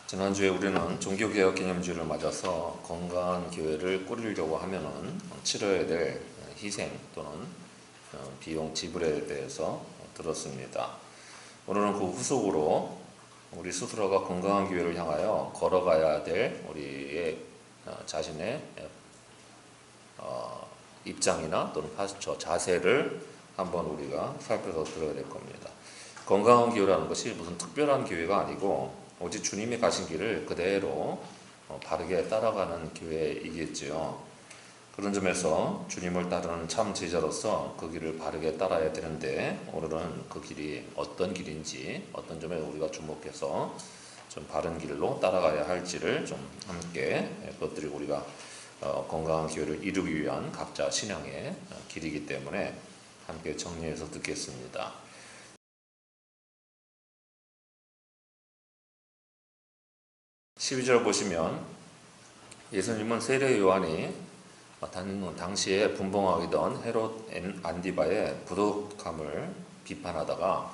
지난주에 우리는 종교개혁 기념주를 맞아서 건강한 교회를 꾸리려고 하면은 치러야 될 희생 또는 비용 지불에 대해서 들었습니다. 오늘은 그 후속으로 우리 스스로가 건강한 교회를 향하여 걸어가야 될 우리의 자신의 입장이나 또는 파스처 자세를 한번 우리가 살펴서 들어야 될 겁니다. 건강한 교회라는 것이 무슨 특별한 교회가 아니고 오직 주님이 가신 길을 그대로 바르게 따라가는 교회이겠지요. 그런 점에서 주님을 따르는 참 제자로서 그 길을 바르게 따라야 되는데, 오늘은 그 길이 어떤 길인지, 어떤 점에 우리가 주목해서 좀 바른 길로 따라가야 할지를 좀 함께 그것들이 우리가 건강한 교회를 이루기 위한 각자 신앙의 길이기 때문에 함께 정리해서 듣겠습니다. 12절 보시면 예수님은 세례 요한이 당시에 분봉하던 헤롯 안디바의 부독함을 비판하다가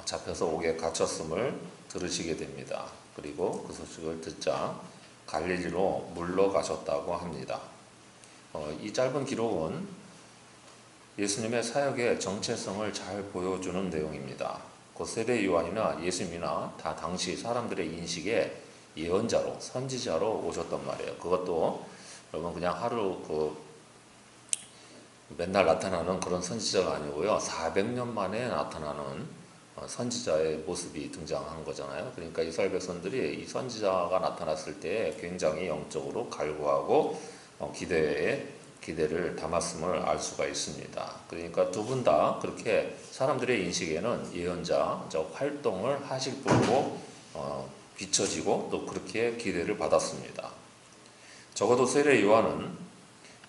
잡혀서 옥에 갇혔음을 들으시게 됩니다. 그리고 그 소식을 듣자 갈릴리로 물러가셨다고 합니다. 이 짧은 기록은 예수님의 사역의 정체성을 잘 보여주는 내용입니다. 그 세례 요한이나 예수님이나 다 당시 사람들의 인식에 예언자로, 선지자로 오셨단 말이에요. 그것도 여러분 그냥 하루 맨날 나타나는 그런 선지자가 아니고요. 400년 만에 나타나는 선지자의 모습이 등장한 거잖아요. 그러니까 이스라엘 백성들이 이 선지자가 나타났을 때 굉장히 영적으로 갈구하고 기대를 담았음을 알 수가 있습니다. 그러니까 두 분 다 그렇게 사람들의 인식에는 예언자 활동을 하실 분으로 비춰지고 또 그렇게 기대를 받았습니다. 적어도 세례 요한은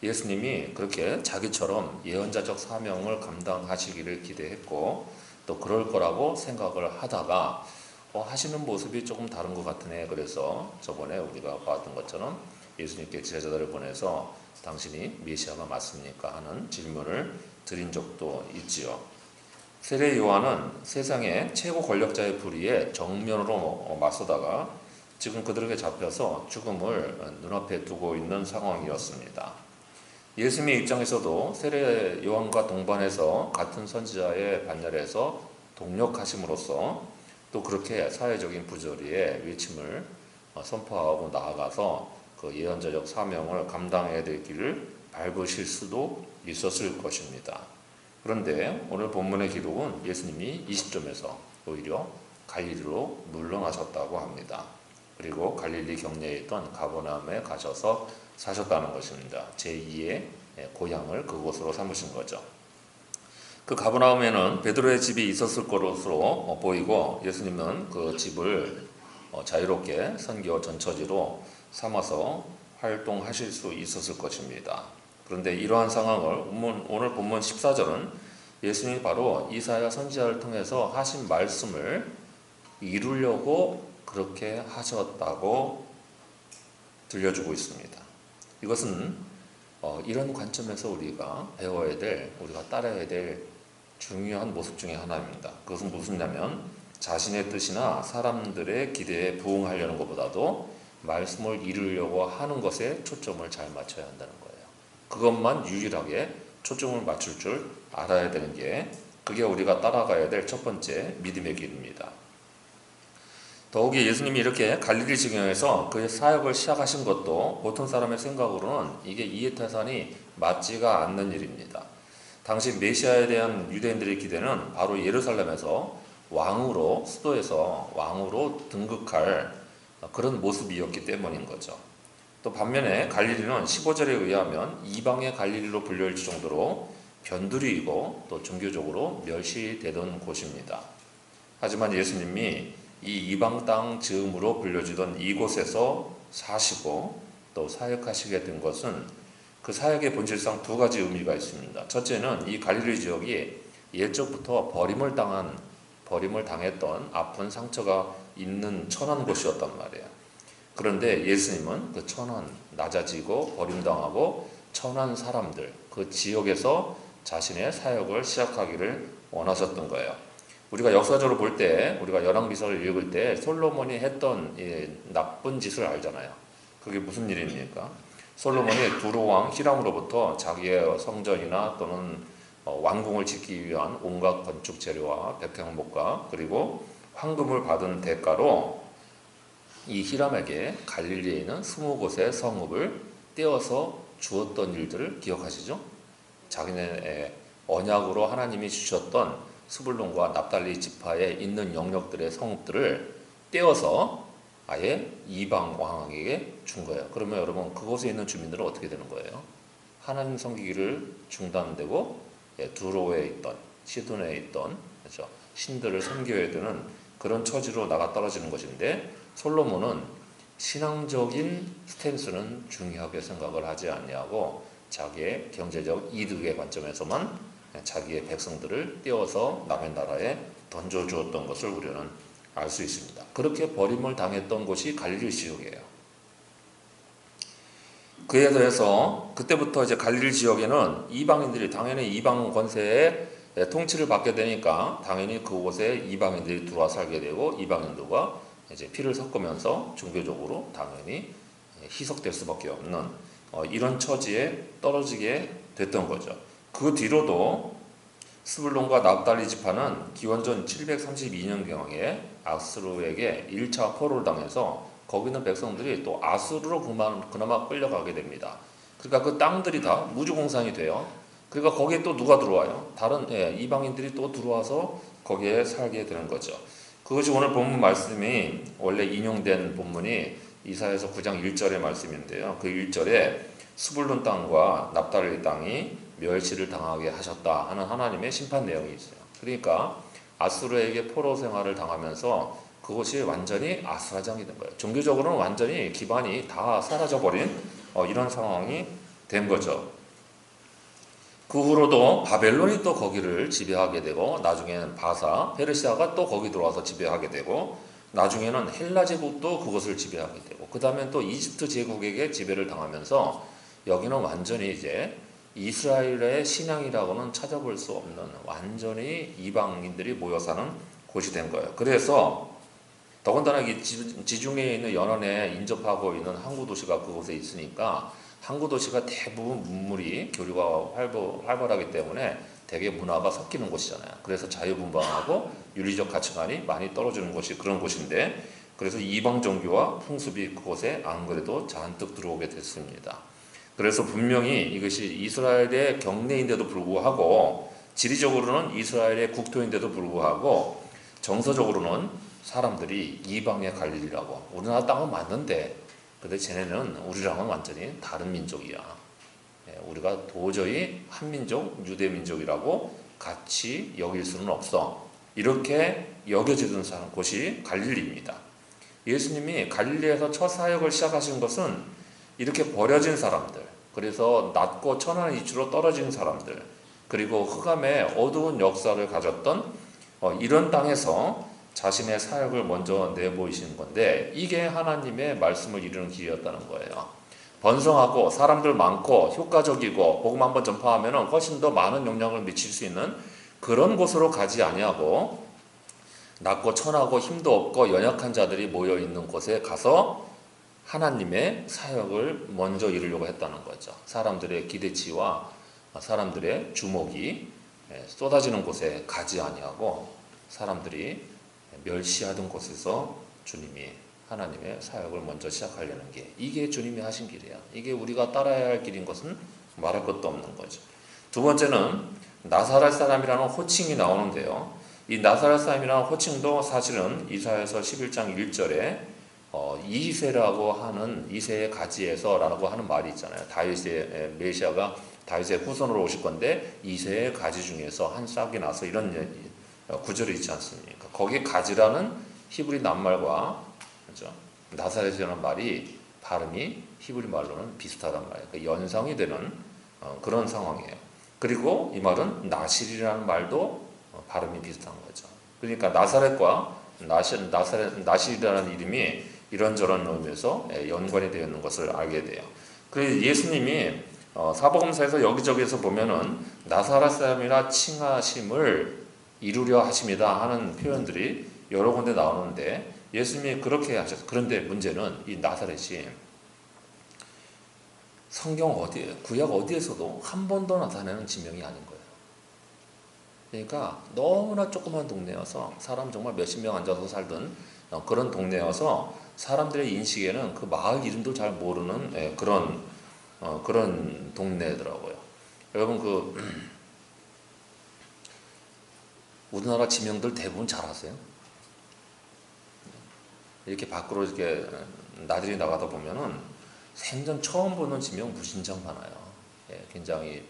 예수님이 그렇게 자기처럼 예언자적 사명을 감당하시기를 기대했고 또 그럴 거라고 생각을 하다가 하시는 모습이 조금 다른 것 같으네. 그래서 저번에 우리가 봤던 것처럼 예수님께 제자들을 보내서 당신이 메시아가 맞습니까? 하는 질문을 드린 적도 있지요. 세례 요한은 세상의 최고 권력자의 불의에 정면으로 맞서다가 지금 그들에게 잡혀서 죽음을 눈앞에 두고 있는 상황이었습니다. 예수님의 입장에서도 세례 요한과 동반해서 같은 선지자의 반열에서 동력하심으로써 또 그렇게 사회적인 부조리의 외침을 선포하고 나아가서 그 예언자적 사명을 감당해야 될 길을 밟으실 수도 있었을 것입니다. 그런데 오늘 본문의 기록은 예수님이 20점에서 오히려 갈릴리로 물러나셨다고 합니다. 그리고 갈릴리 경내에 있던 가버나움에 가셔서 사셨다는 것입니다. 제2의 고향을 그곳으로 삼으신 거죠. 그 가버나움에는 베드로의 집이 있었을 것으로 보이고 예수님은 그 집을 자유롭게 선교 전처지로 삼아서 활동하실 수 있었을 것입니다. 그런데 이러한 상황을 오늘 본문 14절은 예수님이 바로 이사야 선지자를 통해서 하신 말씀을 이루려고 그렇게 하셨다고 들려주고 있습니다. 이것은 이런 관점에서 우리가 배워야 될, 우리가 따라야 될 중요한 모습 중에 하나입니다. 그것은 무엇이냐면 자신의 뜻이나 사람들의 기대에 부응하려는 것보다도 말씀을 이루려고 하는 것에 초점을 잘 맞춰야 한다는 거예요. 그것만 유일하게 초점을 맞출 줄 알아야 되는 게 그게 우리가 따라가야 될 첫 번째 믿음의 길입니다. 더욱이 예수님이 이렇게 갈릴리 지경에서 그의 사역을 시작하신 것도 보통 사람의 생각으로는 이게 이해타산이 맞지가 않는 일입니다. 당시 메시아에 대한 유대인들의 기대는 바로 예루살렘에서 왕으로, 수도에서 왕으로 등극할 그런 모습이었기 때문인 거죠. 또 반면에 갈릴리는 15절에 의하면 이방의 갈릴리로 불릴 정도로 변두리이고 또 종교적으로 멸시되던 곳입니다. 하지만 예수님이 이 이방 땅 즈음으로 불려지던 이곳에서 사시고 또 사역하시게 된 것은 그 사역의 본질상 두 가지 의미가 있습니다. 첫째는 이 갈릴리 지역이 옛적부터 버림을 당했던 아픈 상처가 있는 천한 곳이었단 말이에요. 그런데 예수님은 그 천한, 낮아지고 버림당하고 천한 사람들, 그 지역에서 자신의 사역을 시작하기를 원하셨던 거예요. 우리가 역사적으로 볼 때, 우리가 열왕기서를 읽을 때 솔로몬이 했던 나쁜 짓을 알잖아요. 그게 무슨 일입니까? 솔로몬이 두로왕 히람으로부터 자기의 성전이나 또는 왕궁을 짓기 위한 온갖 건축 재료와 백향목과 그리고 황금을 받은 대가로 이 히람에게 갈릴리에 있는 20곳의 성읍을 떼어서 주었던 일들을 기억하시죠? 자기네 언약으로 하나님이 주셨던 스불론과 납달리 지파에 있는 영역들의 성읍들을 떼어서 아예 이방 왕에게 준 거예요. 그러면 여러분 그곳에 있는 주민들은 어떻게 되는 거예요? 하나님 섬기기를 중단되고 두로에 있던 시돈에 있던 그렇죠? 신들을 섬겨야 되는 그런 처지로 나가 떨어지는 것인데 솔로몬은 신앙적인 스탠스는 중요하게 생각을 하지 아니하고 자기의 경제적 이득의 관점에서만 자기의 백성들을 떼어서 남의 나라에 던져주었던 것을 우리는 알 수 있습니다. 그렇게 버림을 당했던 곳이 갈릴리 지역이에요. 그에 대해서 그때부터 이제 갈릴리 지역에는 이방인들이 당연히 이방 권세의 통치를 받게 되니까 당연히 그곳에 이방인들이 들어와 살게 되고 이방인들과 이제 피를 섞으면서 종교적으로 당연히 희석될 수밖에 없는 이런 처지에 떨어지게 됐던 거죠. 그 뒤로도 스불론과 납달리 지파는 기원전 732년경에 아수르에게 1차 포로를 당해서 거기 있는 백성들이 또 아수르로 그나마 끌려가게 됩니다. 그러니까 그 땅들이 다 무주공산이 돼요. 그러니까 거기에 또 누가 들어와요? 다른 이방인들이 또 들어와서 거기에 살게 되는 거죠. 그것이 오늘 본문 말씀이 원래 인용된 본문이 이사야서 9장 1절의 말씀인데요. 그 1절에 스불론 땅과 납달리 땅이 멸시를 당하게 하셨다 하는 하나님의 심판 내용이 있어요. 그러니까 아수르에게 포로 생활을 당하면서 그것이 완전히 아수라장이 된 거예요. 종교적으로는 완전히 기반이 다 사라져버린 이런 상황이 된 거죠. 그 후로도 바벨론이 또 거기를 지배하게 되고 나중에는 바사, 페르시아가 또 거기 들어와서 지배하게 되고 나중에는 헬라 제국도 그것을 지배하게 되고 그 다음엔 또 이집트 제국에게 지배를 당하면서 여기는 완전히 이제 이스라엘의 신앙이라고는 찾아볼 수 없는 완전히 이방인들이 모여 사는 곳이 된 거예요. 그래서 더군다나 이 지중해에 있는 연안에 인접하고 있는 항구 도시가 그곳에 있으니까 항구 도시가 대부분 문물이 교류가 활발하기 때문에 대개 문화가 섞이는 곳이잖아요. 그래서 자유분방하고 윤리적 가치관이 많이 떨어지는 곳이 그런 곳인데 그래서 이방 종교와 풍습이 그곳에 안 그래도 잔뜩 들어오게 됐습니다. 그래서 분명히 이것이 이스라엘의 경내인데도 불구하고 지리적으로는 이스라엘의 국토인데도 불구하고 정서적으로는 사람들이 이방의 갈릴리라고 우리나라 땅은 맞는데 근데 쟤네는 우리랑은 완전히 다른 민족이야. 우리가 도저히 한민족, 유대민족이라고 같이 여길 수는 없어. 이렇게 여겨지던 곳이 갈릴리입니다. 예수님이 갈릴리에서 첫 사역을 시작하신 것은 이렇게 버려진 사람들, 그래서 낮고 천한 이치로 떨어진 사람들, 그리고 흑암의 어두운 역사를 가졌던 이런 땅에서 자신의 사역을 먼저 내보이시는 건데 이게 하나님의 말씀을 이루는 길이었다는 거예요. 번성하고 사람들 많고 효과적이고 복음 한번 전파하면 훨씬 더 많은 영향을 미칠 수 있는 그런 곳으로 가지 아니하고 낮고 천하고 힘도 없고 연약한 자들이 모여 있는 곳에 가서 하나님의 사역을 먼저 이루려고 했다는 거죠. 사람들의 기대치와 사람들의 주목이 쏟아지는 곳에 가지 아니하고 사람들이 멸시하던 곳에서 주님이 하나님의 사역을 먼저 시작하려는 게 이게 주님이 하신 길이야. 이게 우리가 따라야 할 길인 것은 말할 것도 없는 거죠. 두 번째는 나사렛 사람이라는 호칭이 나오는데요. 이 나사렛 사람이라는 호칭도 사실은 이사야서 11장 1절에 이세라고 하는 이세의 가지에서라고 하는 말이 있잖아요. 다윗의 메시아가 다윗의 후손으로 오실 건데 이세의 가지 중에서 한 싹이 나서 이런 구절이 있지 않습니까? 거기에 가지라는 히브리 낱말과 그렇죠? 나사렛이라는 말이 발음이 히브리 말로는 비슷하단 말이에요. 그러니까 연상이 되는 그런 상황이에요. 그리고 이 말은 나실이라는 말도 발음이 비슷한 거죠. 그러니까 나사렛과 나실이라는 이름이 이런저런 의미에서 연관이 되어 있는 것을 알게 돼요. 그래서 예수님이 사복음서에서 여기저기에서 보면은 나사렛 사람이라 칭하심을 이루려 하십니다 하는 표현들이 여러 군데 나오는데 예수님이 그렇게 하셨어요. 그런데 문제는 이 나사렛이 성경 어디, 구약 어디에서도 한 번도 나타내는 지명이 아닌 거예요. 그러니까 너무나 조그만 동네여서 사람 정말 몇십 명 앉아서 살던 그런 동네여서 사람들의 인식에는 그 마을 이름도 잘 모르는 그런 동네더라고요. 여러분 우리나라 지명들 대부분 잘 아세요? 이렇게 밖으로 이렇게 나들이 나가다 보면은 생전 처음 보는 지명 무진장 많아요. 굉장히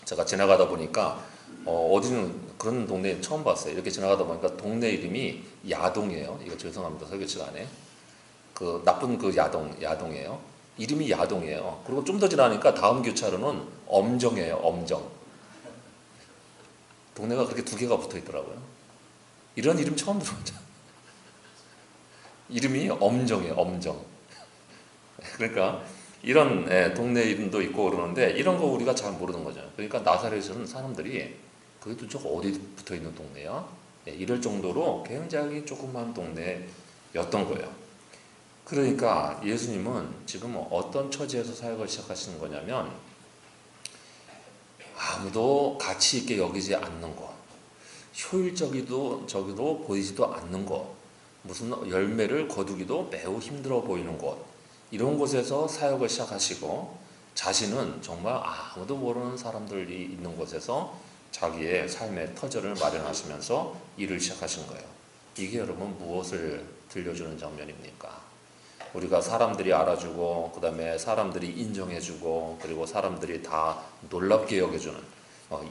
제가 지나가다 보니까 어디는 그런 동네 처음 봤어요. 이렇게 지나가다 보니까 동네 이름이 야동이에요. 이거 죄송합니다. 설교 시간에 그 나쁜 그 야동이에요. 이름이 야동이에요. 그리고 좀 더 지나니까 다음 교차로는 엄정이에요. 엄정. 동네가 그렇게 두 개가 붙어 있더라고요. 이런 이름 처음 들어봤죠. 이름이 엄정이에요. 엄정. 그러니까 이런 동네 이름도 있고 그러는데 이런 거 우리가 잘 모르는 거죠. 그러니까 나사렛에서는 사람들이 그게 도대체 어디 붙어 있는 동네야? 이럴 정도로 굉장히 조그만 동네였던 거예요. 그러니까 예수님은 지금 어떤 처지에서 사역을 시작하시는 거냐면 아무도 가치 있게 여기지 않는 것, 효율적이도 보이지도 않는 것, 무슨 열매를 거두기도 매우 힘들어 보이는 곳, 이런 곳에서 사역을 시작하시고 자신은 정말 아무도 모르는 사람들이 있는 곳에서 자기의 삶의 터전을 마련하시면서 일을 시작하신 거예요. 이게 여러분 무엇을 들려주는 장면입니까? 우리가 사람들이 알아주고 그 다음에 사람들이 인정해주고 그리고 사람들이 다 놀랍게 여겨주는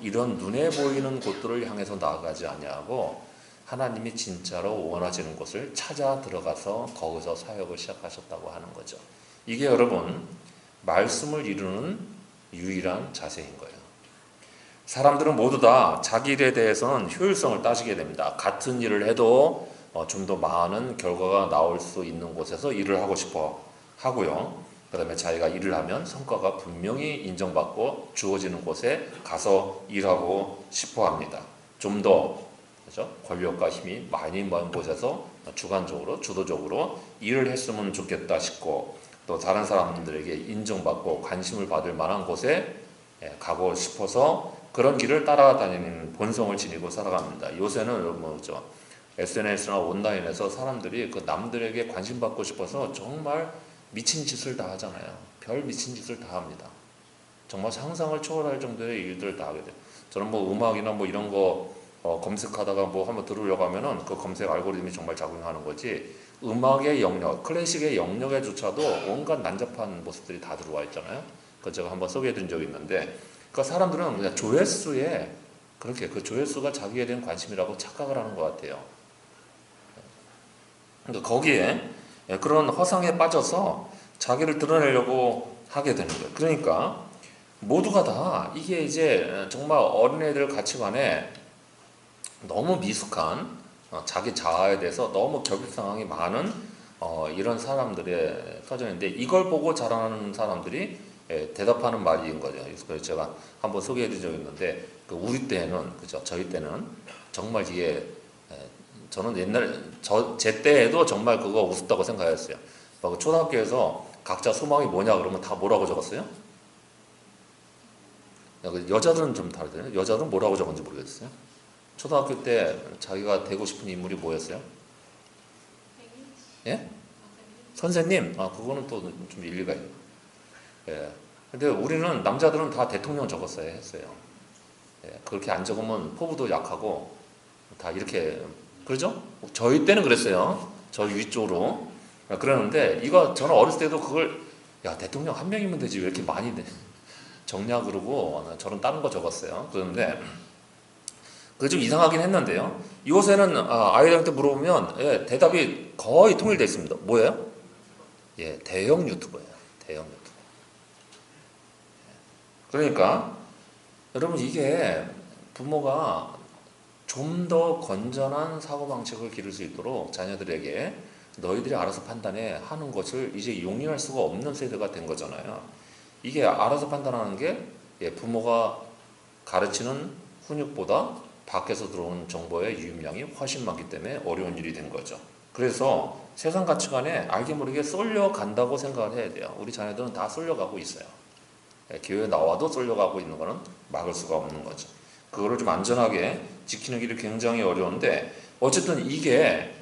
이런 눈에 보이는 곳들을 향해서 나아가지 아니하고 하나님이 진짜로 원하시는 곳을 찾아 들어가서 거기서 사역을 시작하셨다고 하는 거죠. 이게 여러분 말씀을 이루는 유일한 자세인 거예요. 사람들은 모두 다 자기 일에 대해서는 효율성을 따지게 됩니다. 같은 일을 해도 좀 더 많은 결과가 나올 수 있는 곳에서 일을 하고 싶어 하고요. 그 다음에 자기가 일을 하면 성과가 분명히 인정받고 주어지는 곳에 가서 일하고 싶어 합니다. 좀 더 그렇죠? 권력과 힘이 많이 있는 곳에서 주관적으로 주도적으로 일을 했으면 좋겠다 싶고 또 다른 사람들에게 인정받고 관심을 받을 만한 곳에 가고 싶어서 그런 길을 따라다니는 본성을 지니고 살아갑니다. 요새는 뭐죠? SNS나 온라인에서 사람들이 그 남들에게 관심 받고 싶어서 정말 미친 짓을 다 하잖아요. 별 미친 짓을 다 합니다. 정말 상상을 초월할 정도의 일들을 다 하게 돼요. 저는 뭐 음악이나 뭐 이런 거 검색하다가 뭐 한번 들으려고 하면은 그 검색 알고리즘이 정말 작용하는 거지. 음악의 영역, 클래식의 영역에조차도 온갖 난잡한 모습들이 다 들어와 있잖아요. 그거 제가 한번 소개해드린 적이 있는데, 그 사람들은 그냥 조회수에 그렇게 그 조회수가 자기에 대한 관심이라고 착각을 하는 것 같아요. 그러니까 거기에 그런 허상에 빠져서 자기를 드러내려고 하게 되는 거예요. 그러니까 모두가 다 이게 이제 정말 어린애들 가치관에 너무 미숙한 자기 자아에 대해서 너무 결핍 상황이 많은 이런 사람들의 터전인데 이걸 보고 자라나는 사람들이 대답하는 말인 거죠. 그래서 제가 한번 소개해드린 적이 있는데 우리 때는 그죠? 저희 때는 정말 이게 저는 옛날에 제 때에도 정말 그거 우습다고 생각했어요. 초등학교에서 각자 소망이 뭐냐 그러면 다 뭐라고 적었어요? 여자들은 좀 다르잖아요. 여자들은 뭐라고 적었는지 모르겠어요. 초등학교 때 자기가 되고 싶은 인물이 뭐였어요? 예? 선생님? 그거는 또 좀 일리가 있네요. 예. 근데 우리는 남자들은 다 대통령 적었어야 했어요. 예. 그렇게 안 적으면 포부도 약하고 다 이렇게 그러죠? 저희 때는 그랬어요. 저희 위쪽으로 그러는데 이거 저는 어렸을 때도 그걸 야 대통령 한 명이면 되지 왜 이렇게 많이 적냐 그러고 저는 다른 거 적었어요. 그런데 그게 좀 이상하긴 했는데요. 요새는 아이들한테 물어보면 대답이 거의 통일되어 있습니다. 뭐예요? 예, 대형 유튜버예요. 대형 유튜버. 그러니까 여러분 이게 부모가 좀 더 건전한 사고방식을 기를 수 있도록 자녀들에게 너희들이 알아서 판단해 하는 것을 이제 용인할 수가 없는 세대가 된 거잖아요. 이게 알아서 판단하는 게 부모가 가르치는 훈육보다 밖에서 들어오는 정보의 유입량이 훨씬 많기 때문에 어려운 일이 된 거죠. 그래서 세상 가치관에 알게 모르게 쏠려간다고 생각을 해야 돼요. 우리 자녀들은 다 쏠려가고 있어요. 교회에 나와도 쏠려가고 있는 거는 막을 수가 없는 거죠. 그거를 좀 안전하게 지키는 길이 굉장히 어려운데, 어쨌든 이게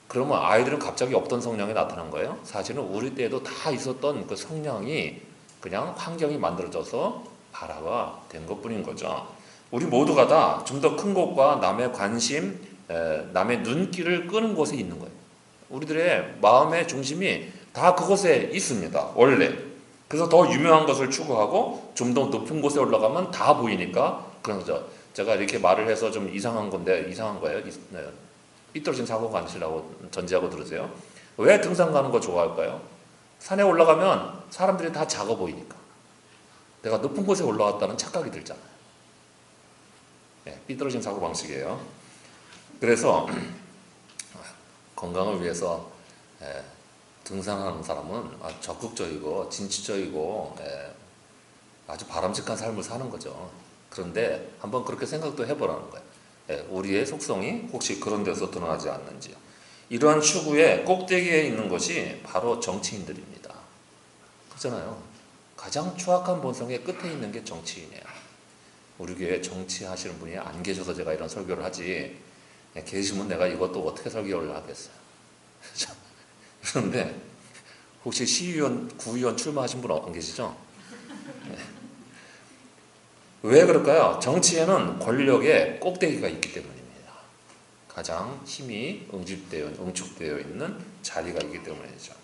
그러면 아이들은 갑자기 없던 성향이 나타난 거예요? 사실은 우리 때에도 다 있었던 그 성향이 그냥 환경이 만들어져서 발화가 된 것뿐인 거죠. 우리 모두가 다 좀 더 큰 곳과 남의 관심, 남의 눈길을 끄는 곳에 있는 거예요. 우리들의 마음의 중심이 다 그곳에 있습니다, 원래. 그래서 더 유명한 것을 추구하고 좀 더 높은 곳에 올라가면 다 보이니까 그런 거죠. 제가 이렇게 말을 해서 좀 이상한 건데, 이상한 거예요. 삐뚤어진 사고가 아니시라고 전제하고 들으세요. 왜 등산 가는 거 좋아할까요? 산에 올라가면 사람들이 다 작아 보이니까. 내가 높은 곳에 올라왔다는 착각이 들잖아요. 삐뚤어진 사고 방식이에요. 그래서 건강을 위해서 등산하는 사람은 적극적이고 진취적이고 아주 바람직한 삶을 사는 거죠. 그런데 한번 그렇게 생각도 해보라는 거예요. 우리의 속성이 혹시 그런 데서 드러나지 않는지요. 이러한 추구의 꼭대기에 있는 것이 바로 정치인들입니다. 그렇잖아요. 가장 추악한 본성의 끝에 있는 게 정치인이에요. 우리 교회에 정치하시는 분이 안 계셔서 제가 이런 설교를 하지, 계시면 내가 이것도 어떻게 설교를 하겠어요. 그런데 혹시 시의원, 구의원 출마하신 분 안 계시죠? 왜 그럴까요? 정치에는 권력의 꼭대기가 있기 때문입니다. 가장 힘이 응축되어 있는 자리가 있기 때문이죠.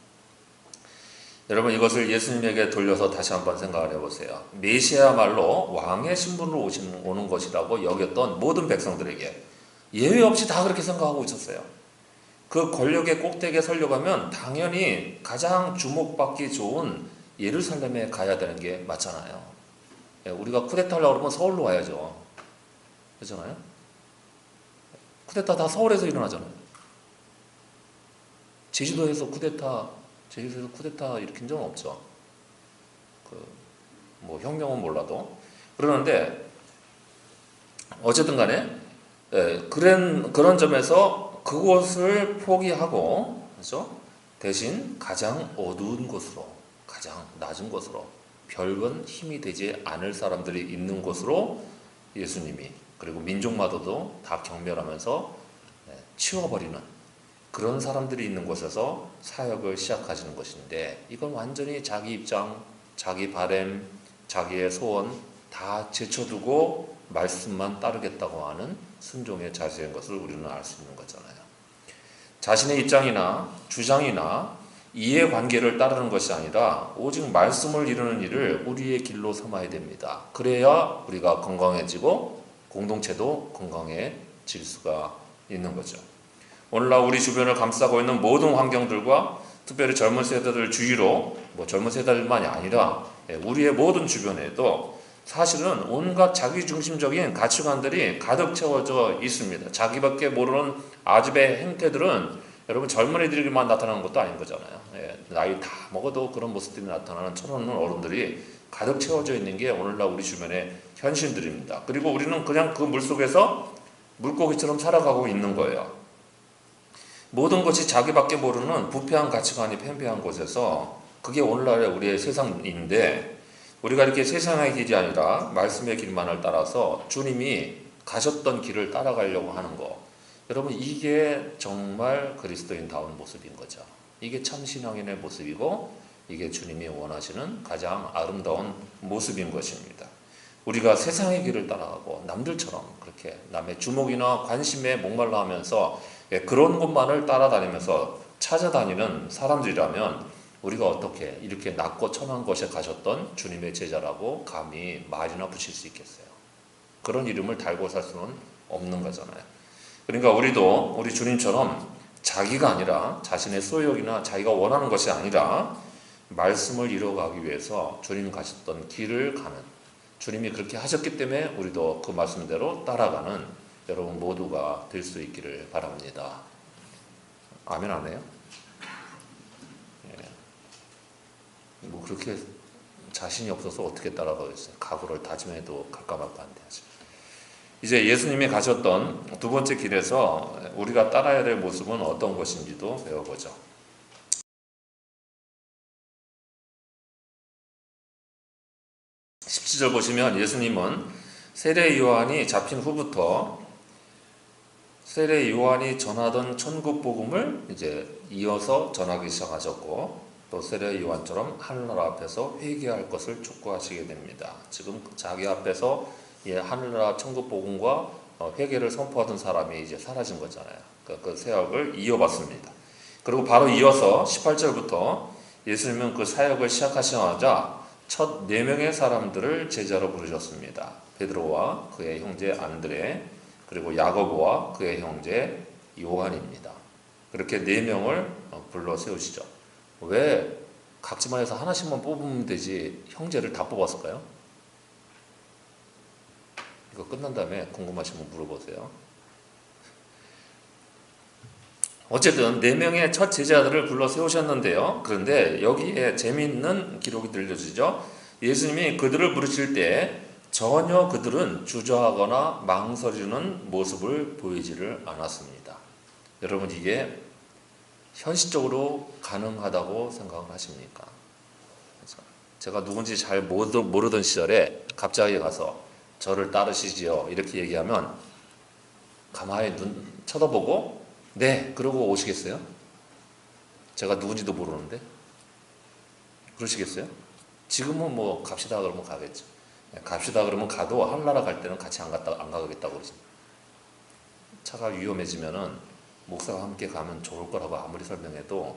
여러분, 이것을 예수님에게 돌려서 다시 한번 생각을 해보세요. 메시아야말로 왕의 신분으로 오는 것이라고 여겼던 모든 백성들에게 예외 없이 다 그렇게 생각하고 있었어요. 그 권력의 꼭대기에 서려가면 당연히 가장 주목받기 좋은 예루살렘에 가야 되는 게 맞잖아요. 우리가 쿠데타 하려고 그러면 서울로 와야죠. 그렇잖아요? 쿠데타 다 서울에서 일어나잖아요. 제주도에서 쿠데타 일으킨 적은 없죠. 혁명은 몰라도. 그러는데, 어쨌든 간에, 그런 점에서 그곳을 포기하고, 그렇죠? 대신 가장 어두운 곳으로, 가장 낮은 곳으로, 별건 힘이 되지 않을 사람들이 있는 곳으로 예수님이, 그리고 민족마저도 다 경멸하면서 치워버리는 그런 사람들이 있는 곳에서 사역을 시작하시는 것인데, 이건 완전히 자기 입장, 자기 바램, 자기의 소원 다 제쳐두고 말씀만 따르겠다고 하는 순종의 자세인 것을 우리는 알 수 있는 거잖아요. 자신의 입장이나 주장이나 이해관계를 따르는 것이 아니라 오직 말씀을 이루는 일을 우리의 길로 삼아야 됩니다. 그래야 우리가 건강해지고 공동체도 건강해질 수가 있는 거죠. 오늘날 우리 주변을 감싸고 있는 모든 환경들과 특별히 젊은 세대들 주위로, 젊은 세대들만이 아니라 우리의 모든 주변에도 사실은 온갖 자기중심적인 가치관들이 가득 채워져 있습니다. 자기밖에 모르는 아집의 행태들은 여러분 젊은이들에게만 나타나는 것도 아닌 거잖아요. 나이 다 먹어도 그런 모습들이 나타나는 철없는 어른들이 가득 채워져 있는 게 오늘날 우리 주변의 현실들입니다. 그리고 우리는 그냥 그 물속에서 물고기처럼 살아가고 있는 거예요. 모든 것이 자기밖에 모르는 부패한 가치관이 팽배한 곳에서, 그게 오늘날의 우리의 세상인데, 우리가 이렇게 세상의 길이 아니라 말씀의 길만을 따라서 주님이 가셨던 길을 따라가려고 하는 거, 여러분, 이게 정말 그리스도인다운 모습인 거죠. 이게 참 신앙인의 모습이고, 이게 주님이 원하시는 가장 아름다운 모습인 것입니다. 우리가 세상의 길을 따라가고 남들처럼 그렇게 남의 주목이나 관심에 목말라 하면서 그런 것만을 따라다니면서 찾아다니는 사람들이라면, 우리가 어떻게 이렇게 낮고 천한 곳에 가셨던 주님의 제자라고 감히 말이나 붙일 수 있겠어요? 그런 이름을 달고 살 수는 없는 거잖아요. 그러니까 우리도 우리 주님처럼 자기가 아니라, 자신의 소욕이나 자기가 원하는 것이 아니라 말씀을 이루어가기 위해서 주님 가셨던 길을 가는, 주님이 그렇게 하셨기 때문에 우리도 그 말씀대로 따라가는 여러분 모두가 될 수 있기를 바랍니다. 아멘 안 해요? 그렇게 자신이 없어서 어떻게 따라가겠어요? 각오를 다짐해도 갈까 말까 한데. 이제 예수님이 가셨던 두 번째 길에서 우리가 따라야 될 모습은 어떤 것인지도 배워보죠. 17절 보시면 예수님은 세례 요한이 잡힌 후부터 세례 요한이 전하던 천국 복음을 이제 이어서 전하기 시작하셨고, 또 세례 요한처럼 하늘나라 앞에서 회개할 것을 촉구하시게 됩니다. 지금 자기 앞에서 하늘나라 천국 복음과 회개를 선포하던 사람이 이제 사라진 거잖아요. 그 사역을 이어받습니다. 그리고 바로 이어서 18절부터 예수님은 그 사역을 시작하시자마자 첫 4명의 사람들을 제자로 부르셨습니다. 베드로와 그의 형제 안드레, 그리고 야고보와 그의 형제 요한입니다. 그렇게 4명을 불러 세우시죠. 왜 각지만 해서 하나씩만 뽑으면 되지 형제를 다 뽑았을까요? 이거 끝난 다음에 궁금하시면 물어보세요. 어쨌든 4명의 첫 제자들을 불러 세우셨는데요. 그런데 여기에 재미있는 기록이 들려지죠. 예수님이 그들을 부르실 때 전혀 그들은 주저하거나 망설이는 모습을 보이지를 않았습니다. 여러분, 이게 현실적으로 가능하다고 생각을 하십니까? 제가 누군지 잘 모르던 시절에 갑자기 가서 저를 따르시지요 이렇게 얘기하면 가만히 눈 쳐다보고 네 그러고 오시겠어요? 제가 누군지도 모르는데 그러시겠어요? 지금은 뭐 갑시다 그러면 가겠죠. 갑시다 그러면 가도 하늘나라 갈 때는 같이 안 가겠다고 그러십니다. 차가 위험해지면은 목사가 함께 가면 좋을 거라고 아무리 설명해도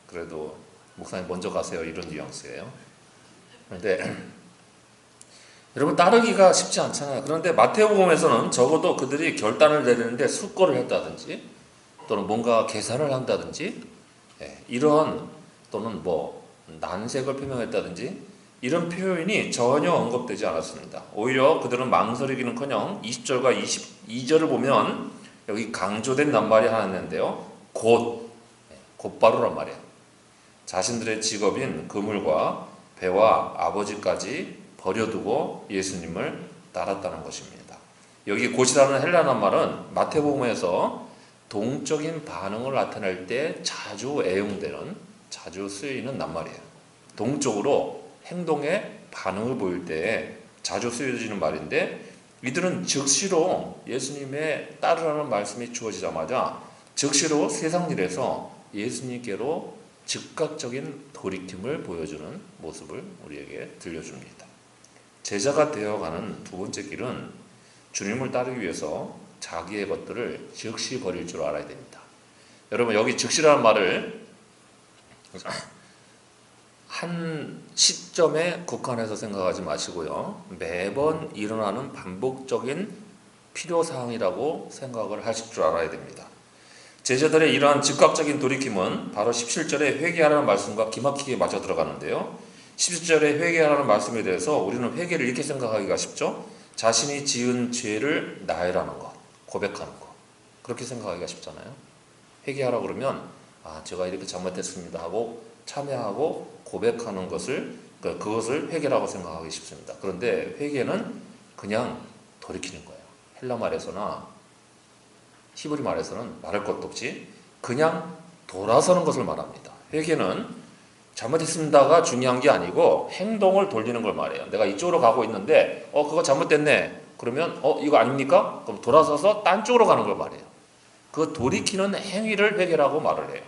그래도 목사님 먼저 가세요 이런 뉘앙스예요. 그런데 여러분, 따르기가 쉽지 않잖아요. 그런데 마태복음에서는 적어도 그들이 결단을 내리는데 숙고를 했다든지 또는 뭔가 계산을 한다든지 이런 또는 뭐 난색을 표명했다든지 이런 표현이 전혀 언급되지 않았습니다. 오히려 그들은 망설이기는커녕 20절과 22절을 보면 여기 강조된 낱말이 하나 있는데요. 곧바로란 말이에요. 자신들의 직업인 그물과 배와 아버지까지 버려두고 예수님을 따랐다는 것입니다. 여기 곧이라는 헬라어 말은 마태복음에서 동적인 반응을 나타낼 때 자주 애용되는, 자주 쓰이는 낱말이에요. 동적으로 행동에 반응을 보일 때 자주 쓰여지는 말인데, 이들은 즉시로 예수님의 따르라는 말씀이 주어지자마자 즉시로 세상 일에서 예수님께로 즉각적인 돌이킴을 보여주는 모습을 우리에게 들려줍니다. 제자가 되어가는 두 번째 길은 주님을 따르기 위해서 자기의 것들을 즉시 버릴 줄 알아야 됩니다. 여러분, 여기 즉시라는 말을 한 시점에 국한해서 생각하지 마시고요. 매번 일어나는 반복적인 필요사항이라고 생각을 하실 줄 알아야 됩니다. 제자들의 이러한 즉각적인 돌이킴은 바로 17절에 회개하라는 말씀과 기막히게 맞아 들어가는데요. 17절에 회개하라는 말씀에 대해서 우리는 회개를 이렇게 생각하기가 쉽죠. 자신이 지은 죄를 나열하는 것, 고백하는 것, 그렇게 생각하기가 쉽잖아요. 회개하라고 그러면 제가 이렇게 잘못했습니다 하고 참여하고 고백하는 그것을 회개라고 생각하기 쉽습니다. 그런데 회개는 그냥 돌이키는 거예요. 헬라 말에서나 히브리 말에서는 말할 것도 없이 그냥 돌아서는 것을 말합니다. 회개는 잘못했습니다가 중요한 게 아니고 행동을 돌리는 걸 말해요. 내가 이쪽으로 가고 있는데 그거 잘못됐네. 그러면 이거 아닙니까? 그럼 돌아서서 딴 쪽으로 가는 걸 말해요. 그 돌이키는 행위를 회개라고 말을 해요.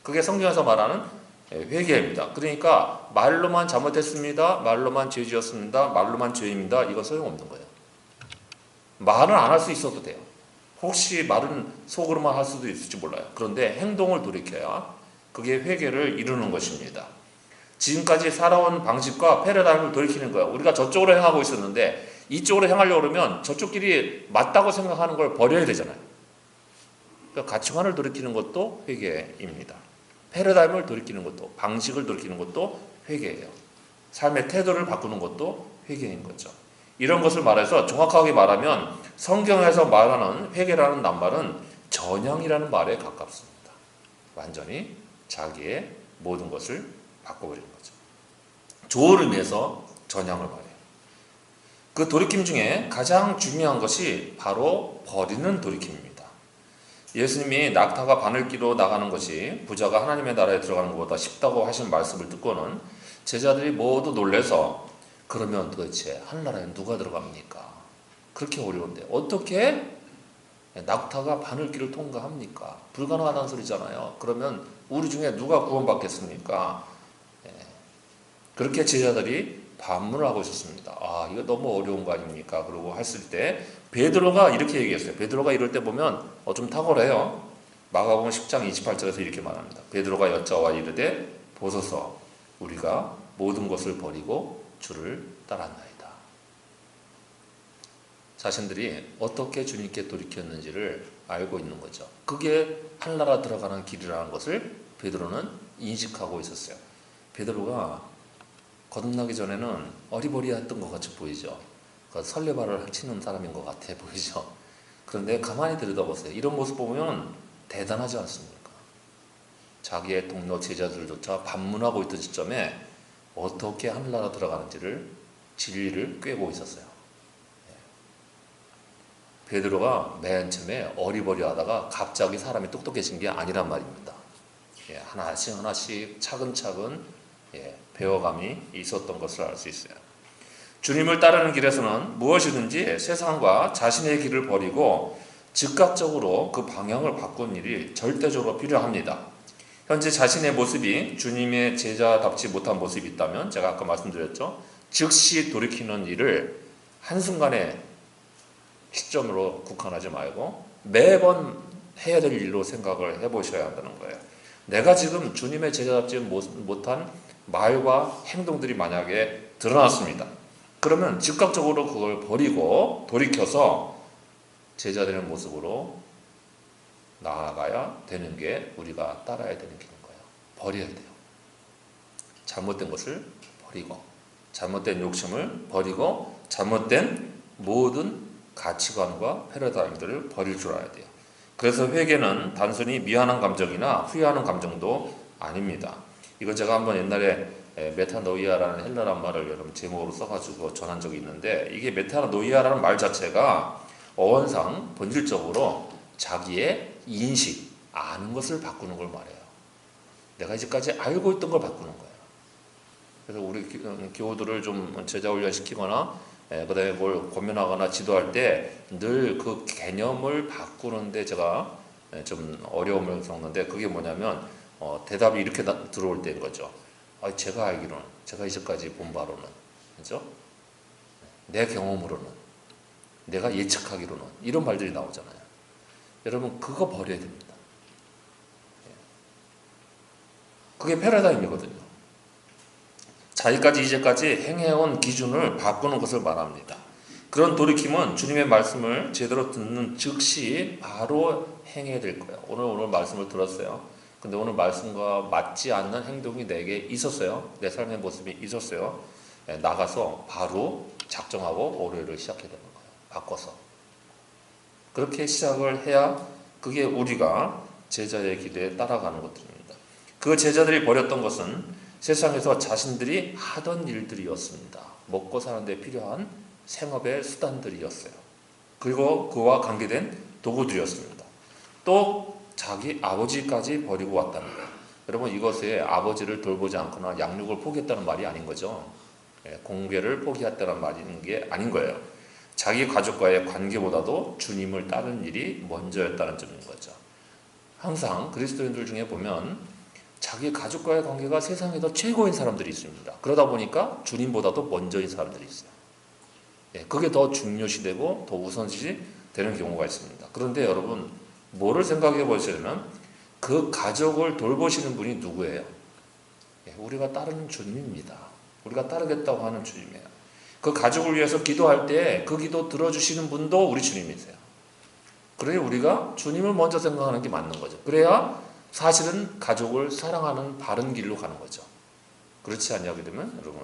그게 성경에서 말하는 회개입니다. 그러니까 말로만 잘못했습니다. 말로만 죄 지었습니다. 말로만 죄입니다. 이건 소용없는 거예요. 말은 안 할 수 있어도 돼요. 혹시 말은 속으로만 할 수도 있을지 몰라요. 그런데 행동을 돌이켜야 그게 회개를 이루는 것입니다. 지금까지 살아온 방식과 패러다임을 돌이키는 거예요. 우리가 저쪽으로 향하고 있었는데 이쪽으로 향하려고 그러면 저쪽 길이 맞다고 생각하는 걸 버려야 되잖아요. 그러니까 가치관을 돌이키는 것도 회개입니다. 패러다임을 돌이키는 것도, 방식을 돌이키는 것도 회개예요. 삶의 태도를 바꾸는 것도 회개인 거죠. 이런 것을 말해서 정확하게 말하면 성경에서 말하는 회개라는 낱말은 전향이라는 말에 가깝습니다. 완전히 자기의 모든 것을 바꿔버리는 거죠. 좋은 의미에서 전향을 말해요. 그 돌이킴 중에 가장 중요한 것이 바로 버리는 돌이킴입니다. 예수님이 낙타가 바늘기로 나가는 것이 부자가 하나님의 나라에 들어가는 것보다 쉽다고 하신 말씀을 듣고는 제자들이 모두 놀래서 그러면 도대체 하늘나라에 누가 들어갑니까? 그렇게 어려운데 어떻게 낙타가 바늘길을 통과합니까? 불가능하다는 소리잖아요. 그러면 우리 중에 누가 구원받겠습니까? 그렇게 제자들이 반문을 하고 있었습니다. 아, 이거 너무 어려운 거 아닙니까? 그러고 했을 때 베드로가 이렇게 얘기했어요. 베드로가 이럴 때 보면 좀 탁월해요. 마가복음 10장 28절에서 이렇게 말합니다. 베드로가 여짜와 이르되 보소서 우리가 모든 것을 버리고 주를 따랐나이다. 자신들이 어떻게 주님께 돌이켰는지를 알고 있는 거죠. 그게 하늘나라 들어가는 길이라는 것을 베드로는 인식하고 있었어요. 베드로가 거듭나기 전에는 어리버리했던 것 같이 보이죠. 설레발을 치는 사람인 것 같아 보이죠. 그런데 가만히 들여다보세요. 이런 모습 보면 대단하지 않습니까? 자기의 동료 제자들조차 반문하고 있던 시점에 어떻게 하늘나라 들어가는지를 진리를 꿰고 있었어요. 베드로가 맨 처음에 어리버리하다가 갑자기 사람이 똑똑해진 게 아니란 말입니다. 하나씩 하나씩 차근차근 배워감이 있었던 것을 알 수 있어요. 주님을 따르는 길에서는 무엇이든지 세상과 자신의 길을 버리고 즉각적으로 그 방향을 바꾸는 일이 절대적으로 필요합니다. 현재 자신의 모습이 주님의 제자답지 못한 모습이 있다면 제가 아까 말씀드렸죠. 즉시 돌이키는 일을 한순간에 시점으로 국한하지 말고 매번 해야 될 일로 생각을 해보셔야 한다는 거예요. 내가 지금 주님의 제자답지 못한 말과 행동들이 만약에 드러났습니다. 그러면 즉각적으로 그걸 버리고 돌이켜서 제자되는 모습으로 나아가야 되는 게 우리가 따라야 되는 길인 거예요. 버려야 돼요. 잘못된 것을 버리고 잘못된 욕심을 버리고 잘못된 모든 가치관과 패러다임들을 버릴 줄 알아야 돼요. 그래서 회개는 단순히 미안한 감정이나 후회하는 감정도 아닙니다. 이거 제가 한번 옛날에 메타노이아라는 헬라란 말을 여러분 제목으로 써가지고 전한 적이 있는데 이게 메타노이아라는 말 자체가 어원상 본질적으로 자기의 인식, 아는 것을 바꾸는 걸 말해요. 내가 이제까지 알고 있던 걸 바꾸는 거예요. 그래서 우리 교우들을 좀 제자 훈련시키거나 그 다음에 뭘 고민하거나 지도할 때 늘 그 개념을 바꾸는데 제가 좀 어려움을 겪는데 그게 뭐냐면 대답이 이렇게 들어올 때인 거죠. 제가 알기로는, 제가 이제까지 본 바로는, 그죠? 내 경험으로는, 내가 예측하기로는 이런 말들이 나오잖아요. 여러분 그거 버려야 됩니다. 그게 패러다임이거든요. 자기까지 이제까지 행해온 기준을 바꾸는 것을 말합니다. 그런 돌이킴은 주님의 말씀을 제대로 듣는 즉시 바로 행해야 될 거예요. 오늘 말씀을 들었어요. 근데 오늘 말씀과 맞지 않는 행동이 내게 있었어요. 내 삶의 모습이 있었어요. 나가서 바로 작정하고 올해를 시작해야 되는 거예요. 바꿔서. 그렇게 시작을 해야 그게 우리가 제자의 길에 따라가는 것들입니다. 그 제자들이 버렸던 것은 세상에서 자신들이 하던 일들이었습니다. 먹고 사는 데 필요한 생업의 수단들이었어요. 그리고 그와 관계된 도구들이었습니다. 또 자기 아버지까지 버리고 왔다는 거예요. 여러분 이것에 아버지를 돌보지 않거나 양육을 포기했다는 말이 아닌 거죠. 공개를 포기했다는 말인 게 아닌 거예요. 자기 가족과의 관계보다도 주님을 따르는 일이 먼저였다는 점인 거죠. 항상 그리스도인들 중에 보면 자기 가족과의 관계가 세상에서 최고인 사람들이 있습니다. 그러다 보니까 주님보다도 먼저인 사람들이 있어요. 그게 더 중요시되고 더 우선시 되는 경우가 있습니다. 그런데 여러분 뭐를 생각해 보시려면 그 가족을 돌보시는 분이 누구예요? 우리가 따르는 주님입니다. 우리가 따르겠다고 하는 주님이에요. 그 가족을 위해서 기도할 때 그 기도 들어주시는 분도 우리 주님이세요. 그래야 우리가 주님을 먼저 생각하는 게 맞는 거죠. 그래야 사실은 가족을 사랑하는 바른 길로 가는 거죠. 그렇지 않냐고 되면 여러분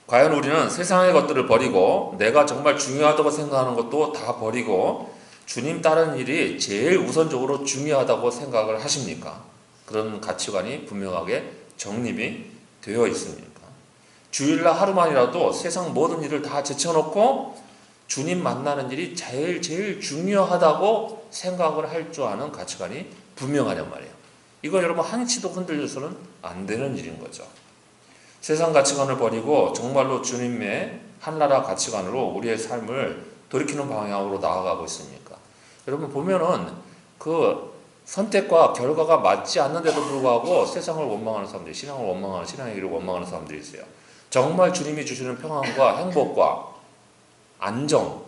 과연 우리는 세상의 것들을 버리고 내가 정말 중요하다고 생각하는 것도 다 버리고 주님 따르는 일이 제일 우선적으로 중요하다고 생각을 하십니까? 그런 가치관이 분명하게 정립이 되어 있습니까? 주일날 하루만이라도 세상 모든 일을 다 제쳐놓고 주님 만나는 일이 제일 중요하다고 생각을 할 줄 아는 가치관이 분명하냔 말이에요. 이거 여러분 한치도 흔들려서는 안 되는 일인 거죠. 세상 가치관을 버리고 정말로 주님의 한나라 가치관으로 우리의 삶을 돌이키는 방향으로 나아가고 있습니까? 여러분 보면은 그 선택과 결과가 맞지 않는데도 불구하고 세상을 원망하는 사람들이, 신앙을 원망하는, 신앙의 길을 원망하는 사람들이 있어요. 정말 주님이 주시는 평안과 행복과 안정,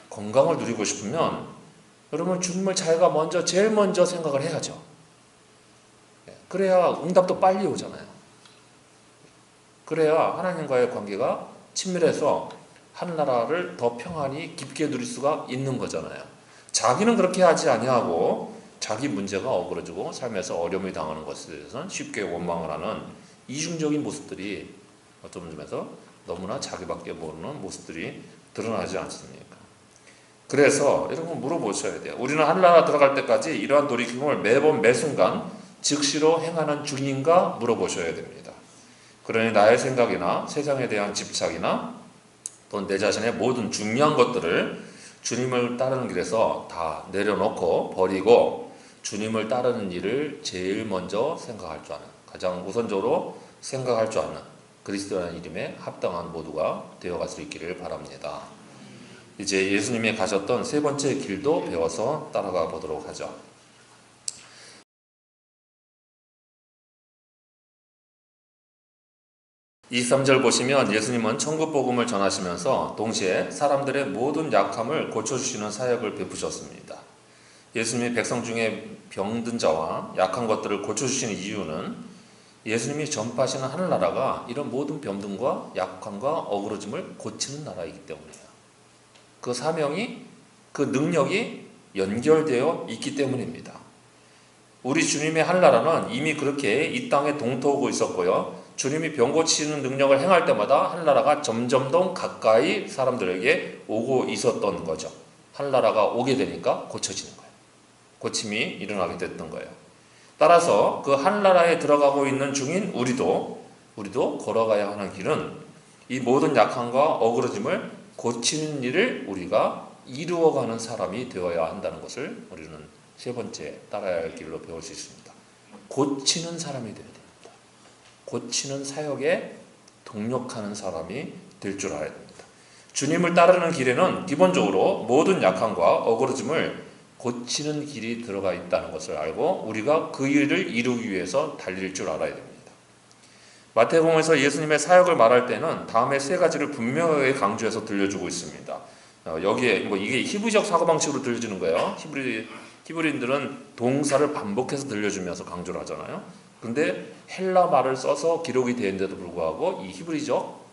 건강을 누리고 싶으면 여러분 주님을 자기가 제일 먼저 생각을 해야죠. 그래야 응답도 빨리 오잖아요. 그래야 하나님과의 관계가 친밀해서 하늘나라를 더 평안히 깊게 누릴 수가 있는 거잖아요. 자기는 그렇게 하지 아니하고 자기 문제가 어그러지고 삶에서 어려움이 당하는 것에 대해서는 쉽게 원망을 하는 이중적인 모습들이 어떤 점에서 너무나 자기밖에 모르는 모습들이 드러나지 않습니까? 그래서 여러분 물어보셔야 돼요. 우리는 하늘나라 들어갈 때까지 이러한 돌이킴을 매번 매순간 즉시로 행하는 중인가 물어보셔야 됩니다. 그러니 나의 생각이나 세상에 대한 집착이나 또 내 자신의 모든 중요한 것들을 주님을 따르는 길에서 다 내려놓고 버리고 주님을 따르는 일을 제일 먼저 생각할 줄 아는, 가장 우선적으로 생각할 줄 아는 그리스도라는 이름에 합당한 모두가 되어갈 수 있기를 바랍니다. 이제 예수님이 가셨던 세 번째 길도 배워서 따라가 보도록 하죠. 23절 보시면 예수님은 천국 복음을 전하시면서 동시에 사람들의 모든 약함을 고쳐주시는 사역을 베푸셨습니다. 예수님이 백성 중에 병든 자와 약한 것들을 고쳐주시는 이유는 예수님이 전파하시는 하늘나라가 이런 모든 병든과 약함과 어그러짐을 고치는 나라이기 때문이에요. 그 사명이, 그 능력이 연결되어 있기 때문입니다. 우리 주님의 하늘나라는 이미 그렇게 이 땅에 동토하고 있었고요. 주님이 병 고치는 능력을 행할 때마다 하늘나라가 점점 더 가까이 사람들에게 오고 있었던 거죠. 하늘나라가 오게 되니까 고쳐지는 거예요. 고침이 일어나게 됐던 거예요. 따라서 그 하늘나라에 들어가고 있는 중인 우리도 걸어가야 하는 길은 이 모든 약함과 어그러짐을 고치는 일을 우리가 이루어가는 사람이 되어야 한다는 것을 우리는 세 번째 따라야 할 길로 배울 수 있습니다. 고치는 사람이 되어야 됩니다. 고치는 사역에 동력하는 사람이 될 줄 알아야 됩니다. 주님을 따르는 길에는 기본적으로 모든 약함과 어그러짐을 고치는 길이 들어가 있다는 것을 알고 우리가 그 일을 이루기 위해서 달릴 줄 알아야 됩니다. 마태복음에서 예수님의 사역을 말할 때는 다음에 세 가지를 분명하게 강조해서 들려주고 있습니다. 여기에 이게 히브리적 사고방식으로 들려주는 거예요. 히브리인들은 동사를 반복해서 들려주면서 강조를 하잖아요. 근데 헬라 말을 써서 기록이 되는데도 불구하고 이 히브리적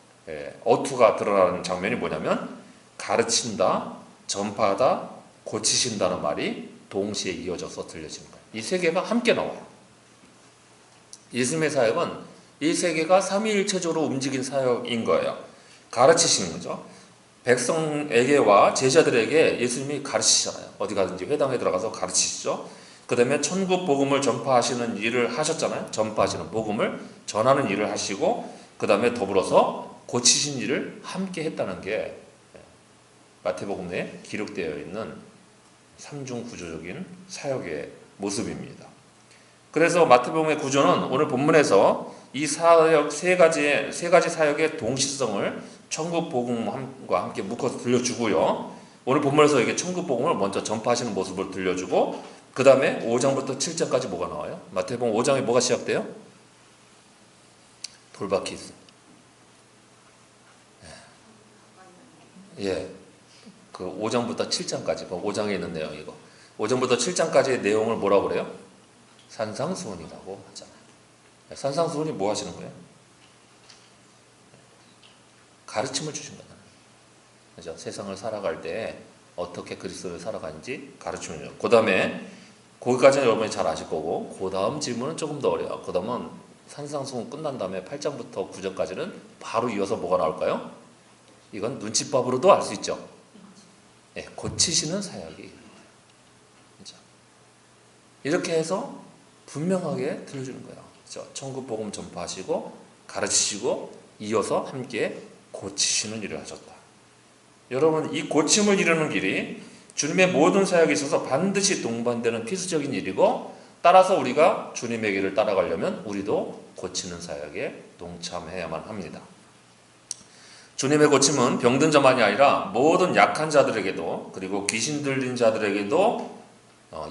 어투가 드러나는 장면이 뭐냐면 가르친다, 전파하다, 고치신다는 말이 동시에 이어져서 들려지는 거예요. 이 세 개가 함께 나와요. 예수님의 사역은 이 세 개가 삼위일체적으로 움직인 사역인 거예요. 가르치시는 거죠. 백성에게와 제자들에게 예수님이 가르치시잖아요. 어디 가든지 회당에 들어가서 가르치시죠. 그 다음에 천국 복음을 전파하시는 일을 하셨잖아요. 전파하시는 복음을 전하는 일을 하시고 그 다음에 더불어서 고치신 일을 함께 했다는 게 마태복음 내에 기록되어 있는 삼중 구조적인 사역의 모습입니다. 그래서 마태복음의 구조는 오늘 본문에서 이 사역 세 가지 사역의 동시성을 천국 복음과 함께 묶어서 들려주고요. 오늘 본문에서 이게 천국 복음을 먼저 전파하시는 모습을 들려주고 그 다음에 5장부터 7장까지 뭐가 나와요? 마태복음 5장에 뭐가 시작돼요? 돌바퀴. 예. 그 5장부터 7장까지, 그 5장에 있는 내용이고 5장부터 7장까지의 내용을 뭐라고 그래요? 산상수훈이라고 하잖아요. 산상수훈이 뭐 하시는 거예요? 가르침을 주신 거잖아요. 그죠? 세상을 살아갈 때 어떻게 그리스도를 살아가는지 가르침을 줘요. 그 다음에 거기까지는 여러분이 잘 아실 거고 그 다음 질문은 조금 더 어려워요. 그 다음은 산상수훈 끝난 다음에 8장부터 9장까지는 바로 이어서 뭐가 나올까요? 이건 눈칫밥으로도 알 수 있죠. 네, 고치시는 사역이 그렇죠? 이렇게 해서 분명하게 들려주는 거예요. 그렇죠? 천국 복음 전파하시고 가르치시고 이어서 함께 고치시는 일을 하셨다. 여러분, 이 고침을 이루는 길이 주님의 모든 사역에 있어서 반드시 동반되는 필수적인 일이고, 따라서 우리가 주님의 길을 따라가려면 우리도 고치는 사역에 동참해야만 합니다. 주님의 고침은 병든 자만이 아니라 모든 약한 자들에게도, 그리고 귀신 들린 자들에게도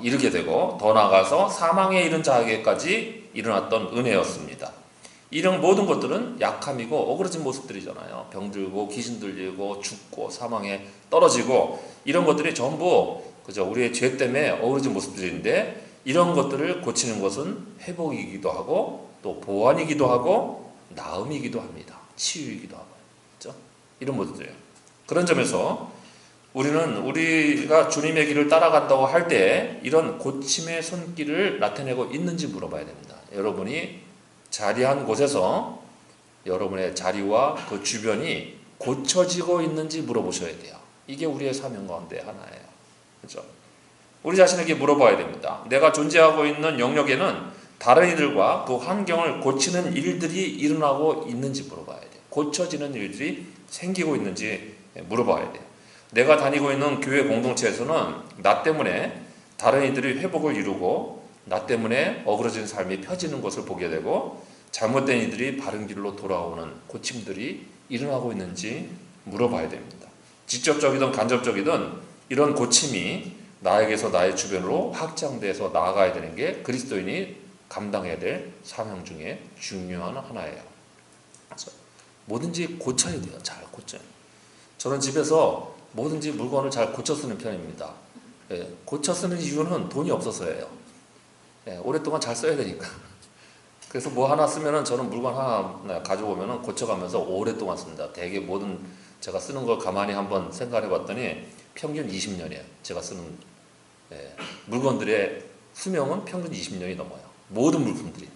이르게 되고, 더 나아가서 사망에 이른 자에게까지 일어났던 은혜였습니다. 이런 모든 것들은 약함이고 어그러진 모습들이잖아요. 병들고 귀신 들리고 죽고 사망에 떨어지고, 이런 것들이 전부 그죠, 우리의 죄 때문에 어그러진 모습들인데, 이런 것들을 고치는 것은 회복이기도 하고 또 보완이기도 하고 나음이기도 합니다. 치유이기도 하고요. 그렇죠? 이런 모습들이에요. 그런 점에서 우리가 주님의 길을 따라간다고 할 때 이런 고침의 손길을 나타내고 있는지 물어봐야 됩니다. 여러분이 자리한 곳에서 여러분의 자리와 그 주변이 고쳐지고 있는지 물어보셔야 돼요. 이게 우리의 사명 가운데 하나예요. 그렇죠? 우리 자신에게 물어봐야 됩니다. 내가 존재하고 있는 영역에는 다른 이들과 그 환경을 고치는 일들이 일어나고 있는지 물어봐야 돼요. 고쳐지는 일들이 생기고 있는지 물어봐야 돼요. 내가 다니고 있는 교회 공동체에서는 나 때문에 다른 이들이 회복을 이루고, 나 때문에 어그러진 삶이 펴지는 것을 보게 되고, 잘못된 이들이 바른 길로 돌아오는 고침들이 일어나고 있는지 물어봐야 됩니다. 직접적이든 간접적이든 이런 고침이 나에게서 나의 주변으로 확장돼서 나아가야 되는 게 그리스도인이 감당해야 될 사명 중에 중요한 하나예요. 그래서 뭐든지 고쳐야 돼요. 잘 고쳐요. 저는 집에서 뭐든지 물건을 잘 고쳐 쓰는 편입니다. 고쳐 쓰는 이유는 돈이 없어서예요. 오랫동안 잘 써야 되니까. 그래서 뭐 하나 쓰면은 저는 물건 하나 가져오면은 고쳐가면서 오랫동안 씁니다. 대개 모든 제가 쓰는 걸 가만히 한번 생각해 봤더니 평균 20년이에요. 제가 쓰는 물건들의 수명은 평균 20년이 넘어요. 모든 물품들이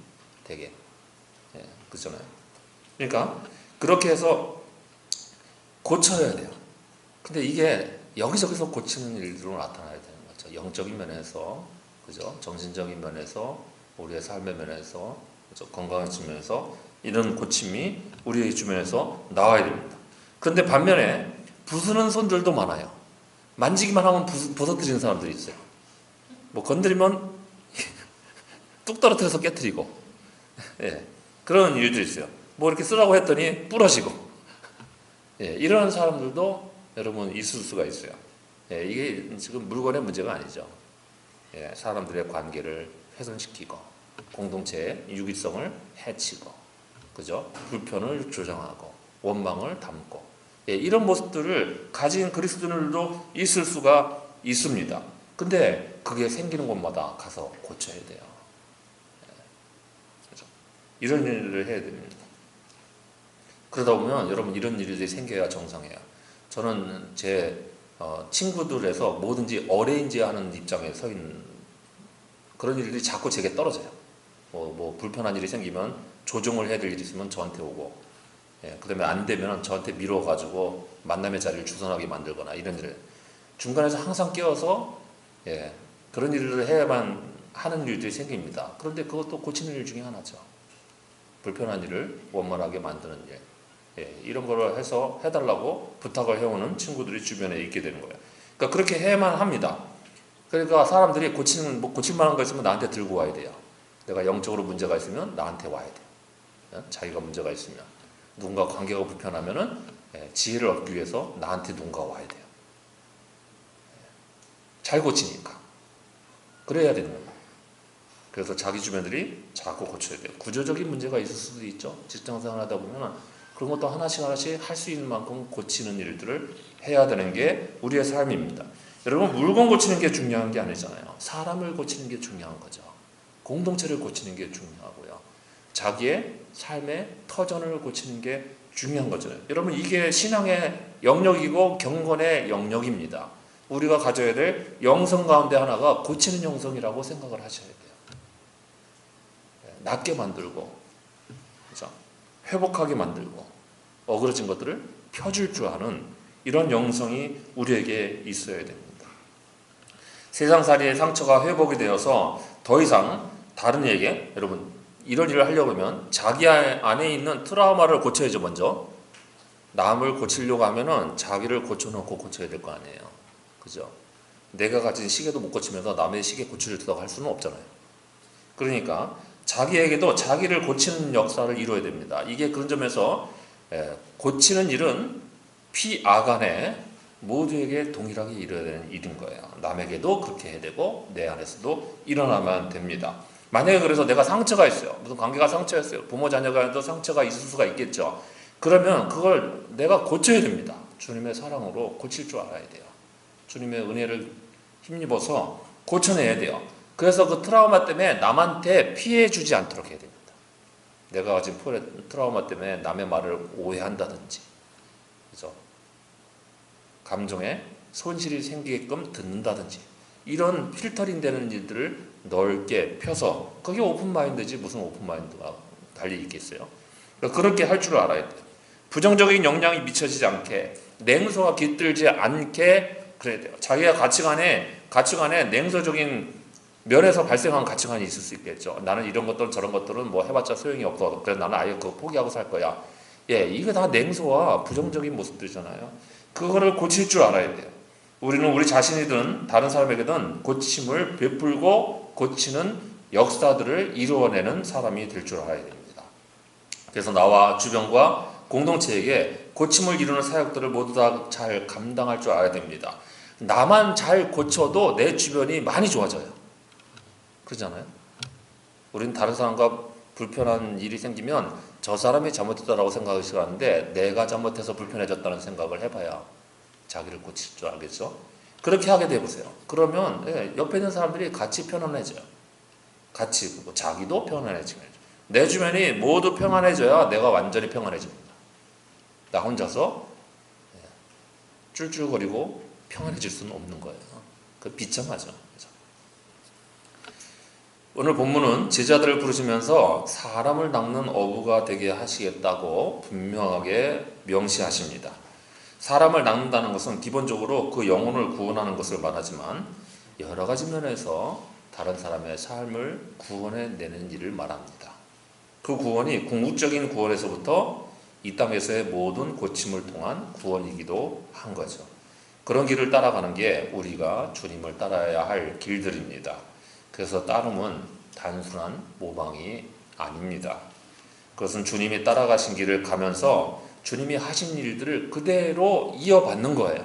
대개. 그렇잖아요. 그러니까 그렇게 해서 고쳐야 돼요. 근데 이게 여기저기서 고치는 일들로 나타나야 되는 거죠. 영적인 면에서, 그죠? 정신적인 면에서, 우리의 삶의 면에서, 그죠? 건강의 측면에서 이런 고침이 우리의 주변에서 나와야 됩니다. 그런데 반면에 부수는 손들도 많아요. 만지기만 하면 부서뜨리는 사람들이 있어요. 뭐 건드리면 뚝 떨어뜨려서 깨뜨리고, 그런 일들이 있어요. 뭐 이렇게 쓰라고 했더니 부러지고, 이런 사람들도 여러분 있을 수가 있어요. 이게 지금 물건의 문제가 아니죠. 사람들의 관계를 훼손시키고, 공동체의 유기성을 해치고, 그죠? 불편을 조장하고, 원망을 담고, 이런 모습들을 가진 그리스도인들도 있을 수가 있습니다. 근데 그게 생기는 곳마다 가서 고쳐야 돼요. 그렇죠? 이런 일을 해야 됩니다. 그러다 보면 여러분 이런 일들이 생겨야 정상이에요. 저는 제 친구들에서 뭐든지 어레인지 하는 입장에 서 있는 그런 일들이 자꾸 제게 떨어져요. 뭐 불편한 일이 생기면 조정을 해야 될 일이 있으면 저한테 오고, 그 다음에 안 되면 저한테 미뤄가지고 만남의 자리를 주선하게 만들거나, 이런 일을 중간에서 항상 끼어서 그런 일을 해야만 하는 일들이 생깁니다. 그런데 그것도 고치는 일 중에 하나죠. 불편한 일을 원만하게 만드는 일. 이런 거를 해서 해달라고 부탁을 해오는 친구들이 주변에 있게 되는 거예요. 그러니까 그렇게 해야만 합니다. 그러니까 사람들이 고칠만한 거 있으면 나한테 들고 와야 돼요. 내가 영적으로 문제가 있으면 나한테 와야 돼요. 자기가 문제가 있으면, 누군가 관계가 불편하면은 지혜를 얻기 위해서 나한테 누군가 와야 돼요. 잘 고치니까. 그래야 되는 거예요. 그래서 자기 주변들이 자꾸 고쳐야 돼요. 구조적인 문제가 있을 수도 있죠. 직장생활 하다 보면 그런 것도 하나씩 할 수 있는 만큼 고치는 일들을 해야 되는 게 우리의 삶입니다. 여러분, 물건 고치는 게 중요한 게 아니잖아요. 사람을 고치는 게 중요한 거죠. 공동체를 고치는 게 중요하고요. 자기의 삶의 터전을 고치는 게 중요한 거잖아요. 여러분, 이게 신앙의 영역이고 경건의 영역입니다. 우리가 가져야 될 영성 가운데 하나가 고치는 영성이라고 생각을 하셔야 돼요. 낫게 만들고, 그렇죠? 회복하게 만들고, 어그러진 것들을 펴줄 줄 아는 이런 영성이 우리에게 있어야 됩니다. 세상살이의 상처가 회복이 되어서 더 이상 다른 이에게, 여러분, 이런 일을 하려고 하면 자기 안에 있는 트라우마를 고쳐야죠. 먼저 남을 고치려고 하면은 자기를 고쳐놓고 고쳐야 될 거 아니에요. 그죠? 내가 가진 시계도 못 고치면서 남의 시계 고치려고 할 수는 없잖아요. 그러니까 자기에게도 자기를 고치는 역사를 이루어야 됩니다. 이게 그런 점에서 고치는 일은 피아간에 모두에게 동일하게 이루어야 되는 일인 거예요. 남에게도 그렇게 해야 되고 내 안에서도 일어나면 됩니다. 만약에 그래서 내가 상처가 있어요. 무슨 관계가 상처였어요. 부모 자녀 간에도 상처가 있을 수가 있겠죠. 그러면 그걸 내가 고쳐야 됩니다. 주님의 사랑으로 고칠 줄 알아야 돼요. 주님의 은혜를 힘입어서 고쳐내야 돼요. 그래서 그 트라우마 때문에 남한테 피해 주지 않도록 해야 됩니다. 내가 가진 트라우마 때문에 남의 말을 오해한다든지, 그죠? 감정에 손실이 생기게끔 듣는다든지, 이런 필터링 되는 일들을 넓게 펴서, 그게 오픈마인드지 무슨 오픈마인드가 달리 있겠어요? 그렇게 할 줄 알아야 돼요. 부정적인 영향이 미쳐지지 않게, 냉소가 깃들지 않게 그래야 돼요. 자기가 가치관에 냉소적인 면에서 발생한 가치관이 있을 수 있겠죠. 나는 이런 것들 저런 것들은 뭐 해봤자 소용이 없어. 그래서 나는 아예 그거 포기하고 살 거야. 이거 다 냉소와 부정적인 모습들이잖아요. 그거를 고칠 줄 알아야 돼요. 우리는 우리 자신이든 다른 사람에게든 고침을 베풀고 고치는 역사들을 이루어내는 사람이 될 줄 알아야 됩니다. 그래서 나와 주변과 공동체에게 고침을 이루는 사역들을 모두 다 잘 감당할 줄 알아야 됩니다. 나만 잘 고쳐도 내 주변이 많이 좋아져요. 그러잖아요. 우리는 다른 사람과 불편한 일이 생기면 저 사람이 잘못했다라고 생각을 하는데 내가 잘못해서 불편해졌다는 생각을 해봐야 자기를 고칠 줄 알겠죠. 그렇게 하게 돼보세요. 그러면 옆에 있는 사람들이 같이 편안해져요. 같이 그리고 자기도 편안해지죠. 내 주변이 모두 평안해져야 내가 완전히 평안해집니다. 나 혼자서 쫄쫄거리고 평안해질 수는 없는 거예요. 그 비참하죠. 오늘 본문은 제자들을 부르시면서 사람을 낚는 어부가 되게 하시겠다고 분명하게 명시하십니다. 사람을 낚는다는 것은 기본적으로 그 영혼을 구원하는 것을 말하지만 여러 가지 면에서 다른 사람의 삶을 구원해내는 일을 말합니다. 그 구원이 궁극적인 구원에서부터 이 땅에서의 모든 고침을 통한 구원이기도 한 거죠. 그런 길을 따라가는 게 우리가 주님을 따라야 할 길들입니다. 그래서 따름은 단순한 모방이 아닙니다. 그것은 주님이 따라가신 길을 가면서 주님이 하신 일들을 그대로 이어받는 거예요.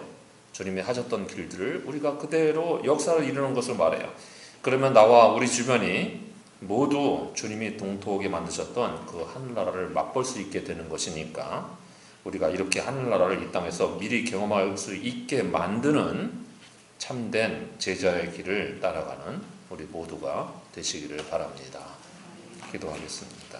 주님이 하셨던 길들을 우리가 그대로 역사를 이루는 것을 말해요. 그러면 나와 우리 주변이 모두 주님이 동토하게 만드셨던 그 하늘나라를 맛볼 수 있게 되는 것이니까 우리가 이렇게 하늘나라를 이 땅에서 미리 경험할 수 있게 만드는 참된 제자의 길을 따라가는 우리 모두가 되시기를 바랍니다. 기도하겠습니다.